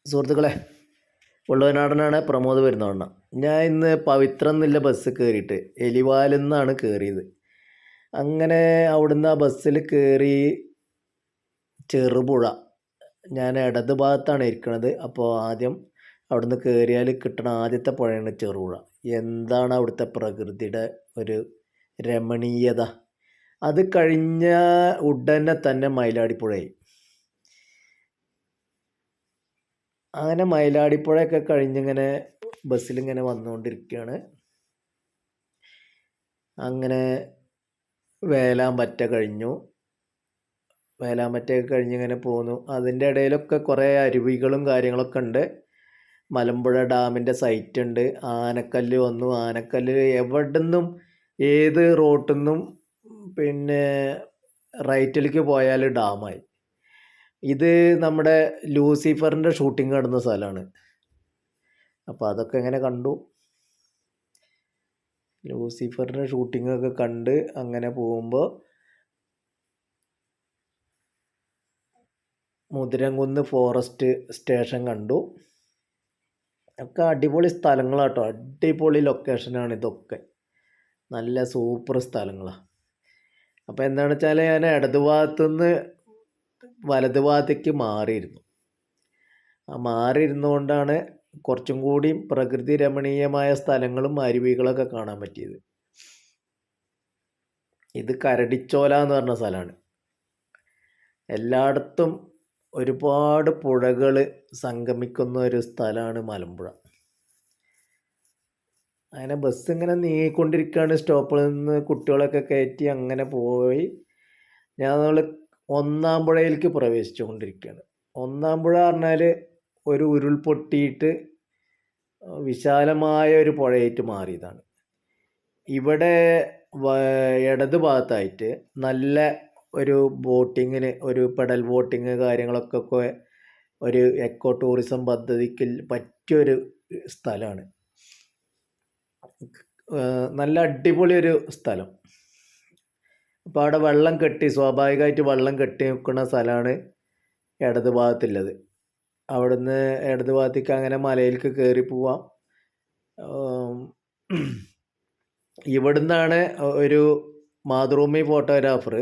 സുഹൃത്തുക്കളെ, ഉള്ളവനാടനാണ് പ്രമോദ് വരുന്നവണ്ണ. ഞാൻ ഇന്ന് പവിത്രം എന്നുള്ള ബസ് കയറിയിട്ട് എലിവാലിൽ നിന്നാണ് കയറിയത്. അങ്ങനെ അവിടുന്ന് ആ ബസ്സിൽ കയറി ചെറുപുഴ, ഞാൻ ഇടത് ഭാഗത്താണ് ഇരിക്കുന്നത്. അപ്പോൾ ആദ്യം അവിടുന്ന് കയറിയാൽ കിട്ടണ ആദ്യത്തെ പുഴയാണ് ചെറുപുഴ. എന്താണ് അവിടുത്തെ പ്രകൃതിയുടെ ഒരു രമണീയത! അത് കഴിഞ്ഞ ഉടനെ തന്നെ മയിലാടിപ്പുഴയായി. അങ്ങനെ മയിലാടിപ്പുഴയൊക്കെ കഴിഞ്ഞിങ്ങനെ ബസ്സിലിങ്ങനെ വന്നുകൊണ്ടിരിക്കുകയാണ്. അങ്ങനെ വേലാമ്പറ്റ കഴിഞ്ഞു. വേലാമ്പറ്റയൊക്കെ കഴിഞ്ഞിങ്ങനെ പോന്നു. അതിൻ്റെ ഇടയിലൊക്കെ കുറേ അരുവികളും കാര്യങ്ങളൊക്കെ ഉണ്ട്. മലമ്പുഴ ഡാമിൻ്റെ സൈറ്റ് ഉണ്ട്. ആനക്കല്ല് വന്നു. ആനക്കല്ല് എവിടെ നിന്നും ഏത് റോട്ടിൽ നിന്നും പിന്നെ റൈറ്റിലേക്ക് പോയാൽ ഡാമായി. ഇത് നമ്മുടെ ലൂസിഫറിൻ്റെ ഷൂട്ടിംഗ് നടന്ന സ്ഥലമാണ്. അപ്പോൾ അതൊക്കെ ഇങ്ങനെ കണ്ടു. ലൂസിഫറിൻ്റെ ഷൂട്ടിങ്ങൊക്കെ കണ്ട് അങ്ങനെ പോകുമ്പോൾ മുതിരംകുന്ന് ഫോറസ്റ്റ് സ്റ്റേഷൻ കണ്ടു. ഒക്കെ അടിപൊളി സ്ഥലങ്ങളാട്ടോ. അടിപൊളി ലൊക്കേഷനാണ് ഇതൊക്കെ. നല്ല സൂപ്പർ സ്ഥലങ്ങളാണ്. അപ്പോൾ എന്താണെന്ന് വെച്ചാൽ ഞാൻ ഇടത് ഭാഗത്തുനിന്ന് വലത് ഭാഗത്തേക്ക് മാറിയിരുന്നു. ആ മാറിയിരുന്നുകൊണ്ടാണ് കുറച്ചും കൂടി പ്രകൃതി രമണീയമായ സ്ഥലങ്ങളും അരുവികളൊക്കെ കാണാൻ പറ്റിയത്. ഇത് കരടിച്ചോല എന്ന് പറഞ്ഞ സ്ഥലമാണ്. എല്ലായിടത്തും ഒരുപാട് പുഴകൾ സംഗമിക്കുന്ന ഒരു സ്ഥലമാണ് മലമ്പുഴ. അങ്ങനെ ബസ് ഇങ്ങനെ നീങ്ങിക്കൊണ്ടിരിക്കുകയാണ്. സ്റ്റോപ്പിൽ നിന്ന് കുട്ടികളൊക്കെ കയറ്റി അങ്ങനെ പോയി നമ്മൾ ഒന്നാം പുഴയിലേക്ക് പ്രവേശിച്ചു കൊണ്ടിരിക്കുകയാണ്. ഒന്നാം പുഴ പറഞ്ഞാൽ ഒരു ഉരുൾപൊട്ടിയിട്ട് വിശാലമായ ഒരു പുഴയായിട്ട് മാറിയതാണ്. ഇവിടെ ഇടത് ഭാഗത്തായിട്ട് നല്ല ഒരു ബോട്ടിങ്ങിന്, ഒരു പെഡൽ ബോട്ടിങ് കാര്യങ്ങളൊക്കെ ഒരു എക്കോ ടൂറിസം പദ്ധതിക്ക് പറ്റിയൊരു സ്ഥലമാണ്. നല്ല അടിപൊളി ഒരു സ്ഥലം. അപ്പോൾ അവിടെ വെള്ളം കെട്ടി, സ്വാഭാവികമായിട്ട് വെള്ളം കെട്ടി നിൽക്കുന്ന സ്ഥലമാണ് ഇടത് ഭാഗത്തുള്ളത്. അവിടുന്ന് ഇടത് ഭാഗത്തേക്ക് അങ്ങനെ മലയിലേക്ക് കയറി പോവാം. ഇവിടുന്നാണ് ഒരു മാതൃഭൂമി ഫോട്ടോഗ്രാഫർ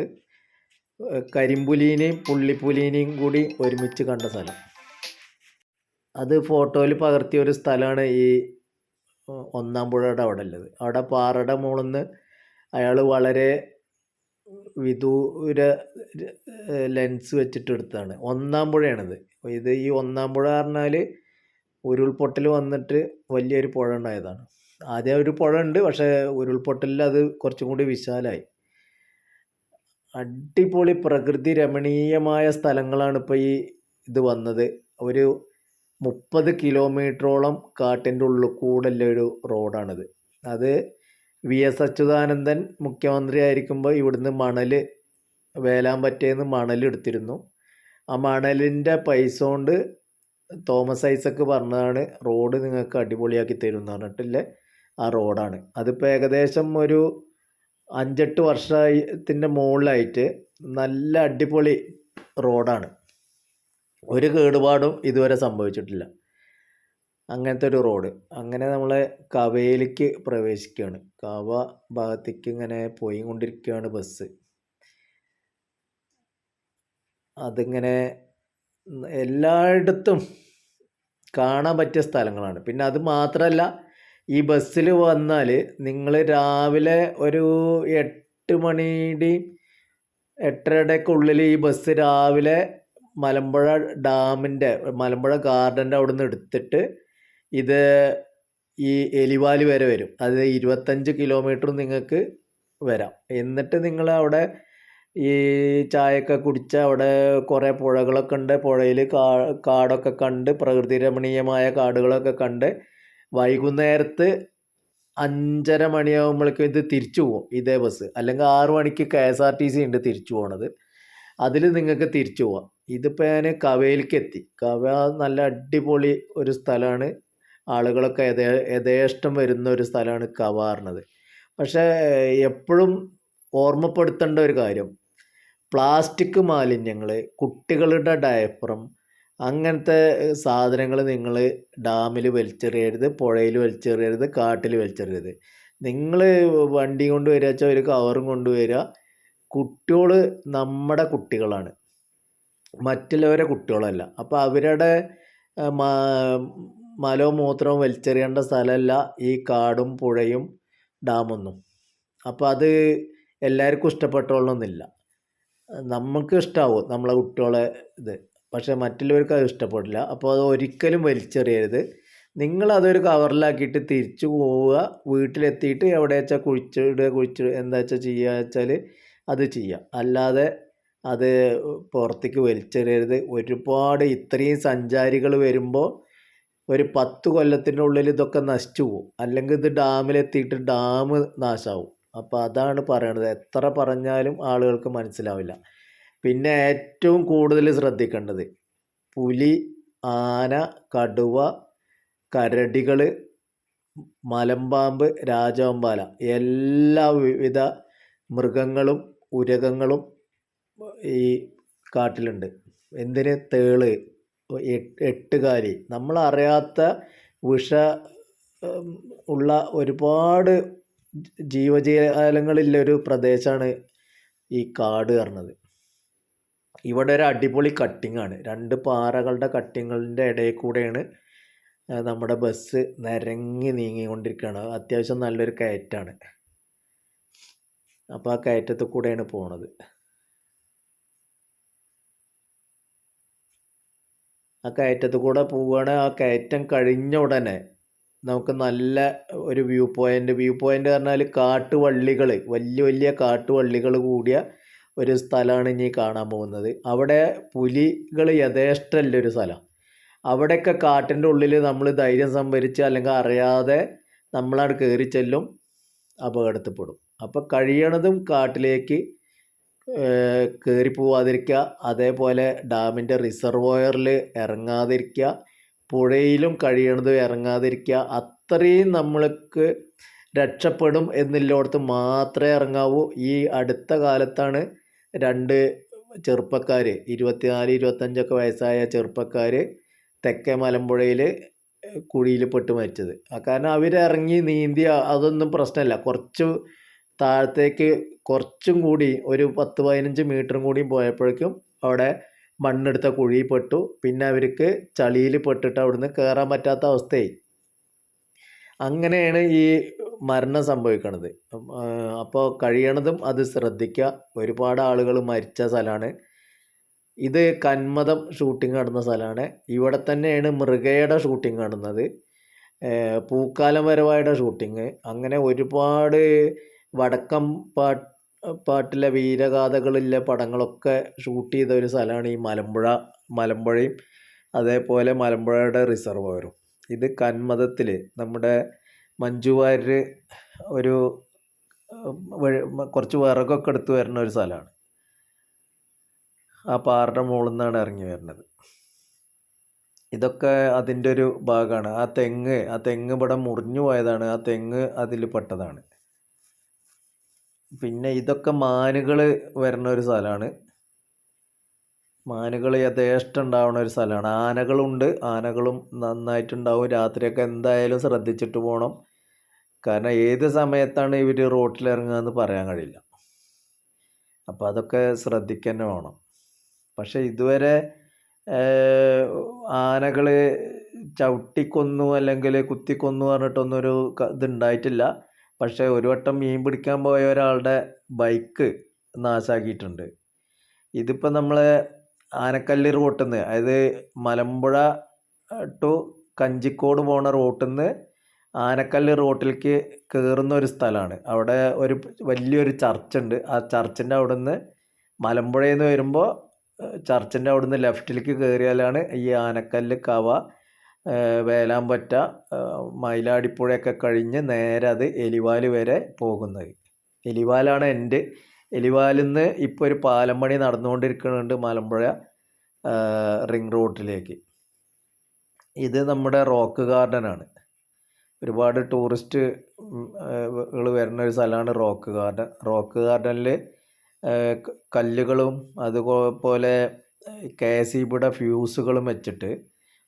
കരിമ്പുലീനെയും പുള്ളിപ്പുലീനെയും കൂടി ഒരുമിച്ച് കണ്ട സ്ഥലം. അത് ഫോട്ടോയിൽ പകർത്തിയ ഒരു സ്ഥലമാണ് ഈ ഒന്നാം പുഴയുടെ അവിടെ ഉള്ളത്. അവിടെ പാറയുടെ മുകളിൽ നിന്ന് അയാൾ വളരെ വിദൂര ലെൻസ് വെച്ചിട്ട് എടുത്തതാണ്. ഒന്നാം പുഴയാണിത്. ഇത് ഈ ഒന്നാം പുഴ പറഞ്ഞാൽ ഉരുൾപൊട്ടൽ വന്നിട്ട് വലിയൊരു പുഴ ഉണ്ടായതാണ്. ആദ്യം ഒരു പുഴ ഉണ്ട്, പക്ഷേ ഉരുൾപൊട്ടലിൽ അത് കുറച്ചും കൂടി വിശാലമായി. അടിപൊളി പ്രകൃതി രമണീയമായ സ്ഥലങ്ങളാണ് ഇപ്പോൾ ഈ ഇത് വന്നത്. ഒരു 30 കിലോമീറ്ററോളം കാട്ടിൻ്റെ ഉള്ളിൽ കൂടെയുള്ള ഒരു റോഡാണിത്. അത് VS അച്യുതാനന്ദൻ മുഖ്യമന്ത്രി ആയിരിക്കുമ്പോൾ ഇവിടുന്ന് മണൽ, വേലാമ്പറ്റേന്ന് മണൽ എടുത്തിരുന്നു. ആ മണലിൻ്റെ പൈസ കൊണ്ട് തോമസ് ഐസക്ക് പറഞ്ഞതാണ് റോഡ് നിങ്ങൾക്ക് അടിപൊളിയാക്കി തരും എന്ന് പറഞ്ഞിട്ടില്ല ആ റോഡാണ്. അതിപ്പോൾ ഏകദേശം ഒരു 5-8 വർഷത്തിൻ്റെ മുകളിലായിട്ട് നല്ല അടിപൊളി റോഡാണ്. ഒരു കേടുപാടും ഇതുവരെ സംഭവിച്ചിട്ടില്ല. അങ്ങനത്തെ ഒരു റോഡ്. അങ്ങനെ നമ്മളെ കവയിലേക്ക് പ്രവേശിക്കുകയാണ്. കവ ഭാഗത്തേക്ക് ഇങ്ങനെ പോയി കൊണ്ടിരിക്കുകയാണ് ബസ്. അതിങ്ങനെ എല്ലായിടത്തും കാണാൻ പറ്റിയ സ്ഥലങ്ങളാണ്. പിന്നെ അത് മാത്രമല്ല, ഈ ബസ്സിൽ വന്നാൽ നിങ്ങൾ രാവിലെ ഒരു 8 മണിയുടെയും 8:30യുടെ ഉള്ളിൽ ഈ ബസ് രാവിലെ മലമ്പുഴ ഡാമിൻ്റെ, മലമ്പുഴ ഗാർഡൻ്റെ അവിടെ നിന്ന് എടുത്തിട്ട് ഇത് ഈ എലിവാലി വരെ വരും. അത് 25 കിലോമീറ്റർ നിങ്ങൾക്ക് വരാം. എന്നിട്ട് നിങ്ങൾ അവിടെ ഈ ചായയൊക്കെ കുടിച്ച് അവിടെ കുറേ പുഴകളൊക്കെ ഉണ്ട്. പുഴയിൽ കാടൊക്കെ കണ്ട്, പ്രകൃതി രമണീയമായ കാടുകളൊക്കെ കണ്ട് വൈകുന്നേരത്ത് 5:30 മണിയാകുമ്പോഴേക്കും ഇത് തിരിച്ചു പോകും ഇതേ ബസ്. അല്ലെങ്കിൽ 6 മണിക്ക് KSRTC ഉണ്ട് തിരിച്ചു പോണത്. അതിൽ നിങ്ങൾക്ക് തിരിച്ചു പോവാം. ഇതിപ്പോൾ ഞാൻ കവയിലേക്ക് എത്തി. കവ നല്ല അടിപൊളി ഒരു സ്ഥലമാണ്. ആളുകളൊക്കെ യഥേഷ്ടം വരുന്ന ഒരു സ്ഥലമാണ് കവ പറഞ്ഞത്. പക്ഷേ എപ്പോഴും ഓർമ്മപ്പെടുത്തേണ്ട ഒരു കാര്യം, പ്ലാസ്റ്റിക് മാലിന്യങ്ങൾ, കുട്ടികളുടെ ഡയപ്പറും അങ്ങനത്തെ സാധനങ്ങൾ നിങ്ങൾ ഡാമിൽ വലിച്ചെറിയരുത്, പുഴയിൽ വലിച്ചെറിയരുത്, കാട്ടിൽ വലിച്ചെറിയരുത്. നിങ്ങൾ വണ്ടി കൊണ്ട് വരിക വെച്ചാൽ ഒരു കവറും കൊണ്ടുവരിക. കുട്ടികൾ നമ്മുടെ കുട്ടികളാണ്, മറ്റുള്ളവരെ കുട്ടികളല്ല. അപ്പോൾ അവരുടെ മലവും മൂത്രവും വലിച്ചെറിയേണ്ട സ്ഥലമല്ല ഈ കാടും പുഴയും ഡാമൊന്നും. അപ്പോൾ അത് എല്ലാവർക്കും ഇഷ്ടപ്പെട്ടോളണമെന്നില്ല. നമുക്ക് ഇഷ്ടമാവും നമ്മളെ കുട്ടികളെ ഇത്, പക്ഷേ മറ്റുള്ളവർക്ക് അത് ഇഷ്ടപ്പെടില്ല. അപ്പോൾ അത് ഒരിക്കലും വലിച്ചെറിയരുത്. നിങ്ങളതൊരു കവറിലാക്കിയിട്ട് തിരിച്ചു പോവുക, വീട്ടിലെത്തിയിട്ട് എവിടെ വെച്ചാൽ കുഴിച്ചിടുക എന്താ വെച്ചാൽ ചെയ്യുക വെച്ചാൽ അത് ചെയ്യുക. അല്ലാതെ അത് പുറത്തേക്ക് വലിച്ചെറിയരുത്. ഒരുപാട് ഇത്രയും സഞ്ചാരികൾ വരുമ്പോൾ ഒരു 10 കൊല്ലത്തിൻ്റെ ഉള്ളിൽ ഇതൊക്കെ നശിച്ചു പോകും. അല്ലെങ്കിൽ ഇത് ഡാമിലെത്തിയിട്ട് ഡാം നാശമാവും. അപ്പോൾ അതാണ് പറയണത്. എത്ര പറഞ്ഞാലും ആളുകൾക്ക് മനസ്സിലാവില്ല. പിന്നെ ഏറ്റവും കൂടുതൽ ശ്രദ്ധിക്കേണ്ടത് പുലി, ആന, കടുവ, കരടികൾ, മലമ്പാമ്പ്, രാജവെമ്പാല എല്ലാ വിവിധ മൃഗങ്ങളും ഉരകങ്ങളും ഈ കാട്ടിലുണ്ട്. എന്തിന്? തേള്, എട്ടുകാലി, നമ്മളറിയാത്ത വിഷ ഉള്ള ഒരുപാട് ജീവജാലങ്ങളുള്ളൊരു പ്രദേശമാണ് ഈ കാട് പറഞ്ഞത്. ഇവിടെ ഒരു അടിപൊളി കട്ടിങ്ങാണ്. 2 പാറകളുടെ കട്ടിങ്ങിൻ്റെ ഇടയിൽ കൂടെയാണ് നമ്മുടെ ബസ് നിരങ്ങി നീങ്ങിക്കൊണ്ടിരിക്കുകയാണ്. അത്യാവശ്യം നല്ലൊരു കയറ്റാണ്. അപ്പോൾ ആ കയറ്റത്തിൽ കൂടെയാണ് പോണത്. ആ കയറ്റത്തിൽ കൂടെ പോവുകയാണ്. ആ കയറ്റം കഴിഞ്ഞ ഉടനെ നമുക്ക് നല്ല ഒരു വ്യൂ പോയിൻ്റ് പറഞ്ഞാൽ കാട്ടുവള്ളികൾ, വലിയ വലിയ കാട്ടുവള്ളികൾ കൂടിയ ഒരു സ്ഥലമാണ് ഇനി കാണാൻ പോകുന്നത്. അവിടെ പുലികൾ യഥേഷ്ടമുള്ളൊരു സ്ഥലം. അവിടെയൊക്കെ കാട്ടിൻ്റെ ഉള്ളിൽ നമ്മൾ ധൈര്യം സംഭരിച്ച് അല്ലെങ്കിൽ അറിയാതെ നമ്മളവിടെ കയറി ചെല്ലും, അപകടത്തിൽപ്പെടും. അപ്പോൾ കഴിയണതും കാട്ടിലേക്ക് കയറി പോവാതിരിക്കുക. അതേപോലെ ഡാമിൻ്റെ റിസർവോയറിൽ ഇറങ്ങാതിരിക്കുക, പുഴയിലും കഴിയണതും ഇറങ്ങാതിരിക്കുക. അത്രയും നമ്മൾക്ക് രക്ഷപ്പെടും എന്നുള്ളിടത്ത് മാത്രമേ ഇറങ്ങാവൂ. ഈ അടുത്ത കാലത്താണ് 2 ചെറുപ്പക്കാർ, 24-25 വയസ്സായ ചെറുപ്പക്കാർ തെക്കേ മലമ്പുഴയിൽ കുഴിയിൽ പെട്ട് മരിച്ചത്. കാരണം അവരിറങ്ങി നീന്തി അതൊന്നും പ്രശ്നമല്ല. കുറച്ച് താഴത്തേക്ക് കുറച്ചും കൂടി ഒരു 10-15 മീറ്ററും കൂടി പോയപ്പോഴേക്കും അവിടെ മണ്ണെടുത്ത കുഴിയിൽ പെട്ടു. പിന്നെ അവർക്ക് ചളിയിൽ പെട്ടിട്ട് അവിടുന്ന് കയറാൻ പറ്റാത്ത അവസ്ഥയായി. അങ്ങനെയാണ് ഈ മരണം സംഭവിക്കുന്നത്. അപ്പോൾ കഴിയണതും അത് ശ്രദ്ധിക്കുക. ഒരുപാട് ആളുകൾ മരിച്ച സ്ഥലമാണ് ഇത്. കന്മദം ഷൂട്ടിംഗ് നടന്ന സ്ഥലമാണ്. ഇവിടെ തന്നെയാണ് മൃഗയുടെ ഷൂട്ടിംഗ് നടന്നത്, പൂക്കാലം വരവായുടെ ഷൂട്ടിങ്. അങ്ങനെ ഒരുപാട് വടക്കം പാട്ടിലെ വീരഗാഥകളിലെ പടങ്ങളൊക്കെ ഷൂട്ട് ചെയ്ത ഒരു സ്ഥലമാണ് ഈ മലമ്പുഴയും അതേപോലെ മലമ്പുഴയുടെ റിസർവോയറും. ഇത് കന്മദത്തിൽ നമ്മുടെ മഞ്ജു വാര്യർ ഒരു കുറച്ച് വിറകൊക്കെ എടുത്ത് വരുന്ന ഒരു സ്ഥലമാണ്. ആ പാറയുടെ മുകളിൽ നിന്നാണ് ഇറങ്ങി വരുന്നത്. ഇതൊക്കെ അതിൻ്റെ ഒരു ഭാഗമാണ്. ആ തെങ്ങ് ഇവിടെ മുറിഞ്ഞു പോയതാണ്. ആ തെങ്ങ് അതിൽ പെട്ടതാണ്. പിന്നെ ഇതൊക്കെ മാനുകൾ വരുന്ന ഒരു സ്ഥലമാണ്. മാനുകൾ യഥേഷ്ടം ഉണ്ടാവുന്ന ഒരു സ്ഥലമാണ്. ആനകളുണ്ട്, ആനകളും നന്നായിട്ടുണ്ടാവും. രാത്രിയൊക്കെ എന്തായാലും ശ്രദ്ധിച്ചിട്ട് പോകണം. കാരണം ഏത് സമയത്താണ് ഇവർ റോട്ടിലിറങ്ങുക എന്ന് പറയാൻ കഴിയില്ല. അപ്പോൾ അതൊക്കെ ശ്രദ്ധിക്കുക വേണം. പക്ഷെ ഇതുവരെ ആനകൾ ചവിട്ടിക്കൊന്നു അല്ലെങ്കിൽ കുത്തിക്കൊന്നു പറഞ്ഞിട്ടൊന്നൊരു ഇതുണ്ടായിട്ടില്ല. പക്ഷേ ഒരു വട്ടം മീൻ പിടിക്കാൻ പോയ ഒരാളുടെ ബൈക്ക് നാശാക്കിയിട്ടുണ്ട്. ഇതിപ്പോൾ നമ്മൾ ആനക്കല്ല് റോട്ടിൽ നിന്ന്, അതായത് മലമ്പുഴ ടു കഞ്ചിക്കോട് പോണ റോട്ടിൽ നിന്ന് ആനക്കല്ല് റോട്ടിലേക്ക് കയറുന്ന ഒരു സ്ഥലമാണ്. അവിടെ ഒരു വലിയൊരു ചർച്ചുണ്ട്. ആ ചർച്ചിൻ്റെ അവിടെ നിന്ന് മലമ്പുഴയിൽ നിന്ന് വരുമ്പോൾ ചർച്ചിൻ്റെ അവിടെ നിന്ന് ലെഫ്റ്റിലേക്ക് കയറിയാലാണ് ഈ ആനക്കല്ല്, കവ, വേലാമ്പറ്റ, മയിലാടിപ്പുഴയൊക്കെ കഴിഞ്ഞ് നേരെ അത് എലിവാല് വരെ പോകുന്നത്. എലിവാലാണ് എൻ്റെ. എലിവാലിൽ നിന്ന് ഇപ്പോൾ ഒരു പാലം പണി നടന്നുകൊണ്ടിരിക്കുന്നുണ്ട് മലമ്പുഴ റിംഗ് റോഡിലേക്ക്. ഇത് നമ്മുടെ റോക്ക് ഗാർഡനാണ്. ഒരുപാട് ടൂറിസ്റ്റുകൾ വരുന്ന ഒരു സ്ഥലമാണ് റോക്ക് ഗാർഡൻ. റോക്ക് ഗാർഡനിൽ കല്ലുകളും അതുപോലെ KSEBിയുടെ ഫ്യൂസുകളും വെച്ചിട്ട്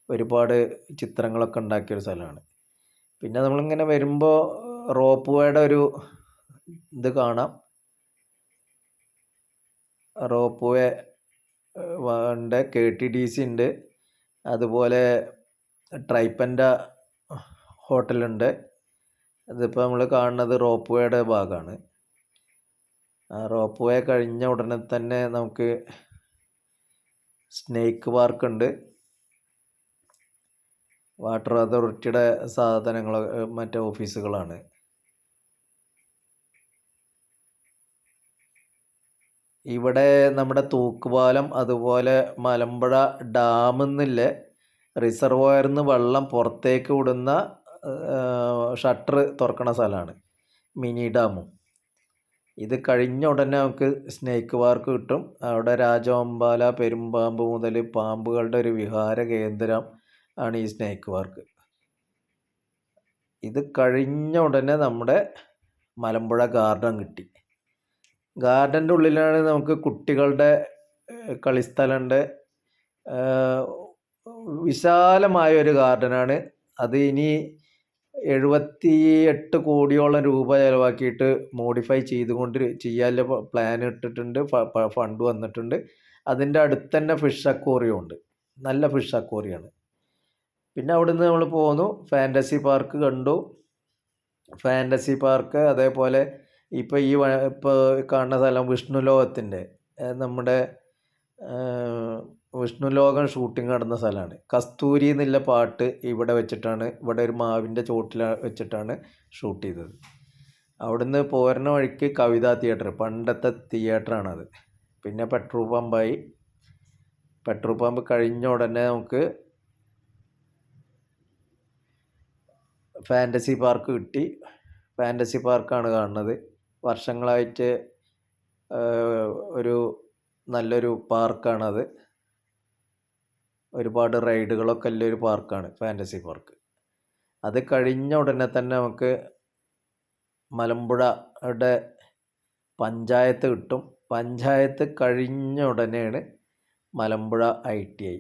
ഒരുപാട് ചിത്രങ്ങളൊക്കെ ഉണ്ടാക്കിയൊരു സ്ഥലമാണ്. പിന്നെ നമ്മളിങ്ങനെ വരുമ്പോൾ റോപ്പ് വേയുടെ ഒരു ഇത് കാണാം. റോപ്പ് വേ ഉണ്ട്, KTDC ഉണ്ട്, അതുപോലെ ട്രൈപ്പൻ്റ ഹോട്ടലുണ്ട്. ഇതിപ്പോൾ നമ്മൾ കാണുന്നത് റോപ്പ് വേയുടെ ഭാഗമാണ്. ആ റോപ്പ് വേ കഴിഞ്ഞ ഉടനെ തന്നെ നമുക്ക് സ്നേക്ക് പാർക്ക് ഉണ്ട്. വാട്ടർ അതോറിറ്റിയുടെ സാധനങ്ങൾ മറ്റേ ഓഫീസുകളാണ്. ഇവിടെ നമ്മുടെ തൂക്കുപാലം, അതുപോലെ മലമ്പുഴ ഡാമിൽ നിന്നില്ലേ റിസർവോയറിൽ നിന്ന് വെള്ളം പുറത്തേക്ക് വിടുന്ന ഷട്ടർ തുറക്കണ സ്ഥലമാണ് മിനി ഡാമും. ഇത് കഴിഞ്ഞ ഉടനെ നമുക്ക് സ്നേക്ക് പാർക്ക് കിട്ടും. അവിടെ രാജവമ്പാല പെരുമ്പാമ്പ് മുതൽ പാമ്പുകളുടെ ഒരു വിഹാര കേന്ദ്രം ആണ് ഈ സ്നേക്ക് പാർക്ക്. ഇത് കഴിഞ്ഞ ഉടനെ നമ്മുടെ മലമ്പുഴ ഗാർഡൻ കിട്ടി. ഗാർഡൻ്റെ ഉള്ളിലാണ് നമുക്ക് കുട്ടികളുടെ കളിസ്ഥലമുണ്ട്. വിശാലമായ ഒരു ഗാർഡനാണ് അത്. ഇനി 78 കോടിയോളം രൂപ ചിലവാക്കിയിട്ട് മോഡിഫൈ ചെയ്യാനുള്ള പ്ലാൻ ഇട്ടിട്ടുണ്ട്, ഫണ്ട് വന്നിട്ടുണ്ട്. അതിൻ്റെ അടുത്ത് തന്നെ ഫിഷ് അക്വേറിയം ഉണ്ട്, നല്ല ഫിഷ് അക്വേറിയമാണ്. പിന്നെ അവിടുന്ന് നമ്മൾ പോന്നു, ഫാൻറ്റസി പാർക്ക് കണ്ടു. ഫാൻറ്റസി പാർക്ക് അതേപോലെ ഇപ്പോൾ ഇപ്പോൾ കാണുന്ന സ്ഥലം വിഷ്ണുലോകത്തിൻ്റെ, നമ്മുടെ വിഷ്ണുലോകം ഷൂട്ടിംഗ് നടന്ന സ്ഥലമാണ്. കസ്തൂരി എന്നുള്ള പാട്ട് ഇവിടെ വെച്ചിട്ടാണ്, ഇവിടെ ഒരു മാവിൻ്റെ ചോട്ടിൽ വെച്ചിട്ടാണ് ഷൂട്ട് ചെയ്തത്. അവിടുന്ന് പോരുന്ന വഴിക്ക് കവിതാ തിയേറ്റർ, പണ്ടത്തെ തിയേറ്ററാണത്. പിന്നെ പെട്രോൾ പമ്പായി. പെട്രോൾ പമ്പ് കഴിഞ്ഞ ഉടനെ നമുക്ക് ഫാൻറ്റസി പാർക്ക് കിട്ടി. ഫാൻറ്റസി പാർക്കാണ് കാണുന്നത്. വർഷങ്ങളായിട്ട് ഒരു നല്ലൊരു പാർക്കാണത്. ഒരുപാട് റൈഡുകളൊക്കെ ഉള്ളൊരു പാർക്കാണ് ഫാൻറ്റസി പാർക്ക്. അത് കഴിഞ്ഞ ഉടനെ തന്നെ നമുക്ക് മലമ്പുഴയുടെ പഞ്ചായത്ത് കിട്ടും. പഞ്ചായത്ത് കഴിഞ്ഞ ഉടനെയാണ് മലമ്പുഴ ITI.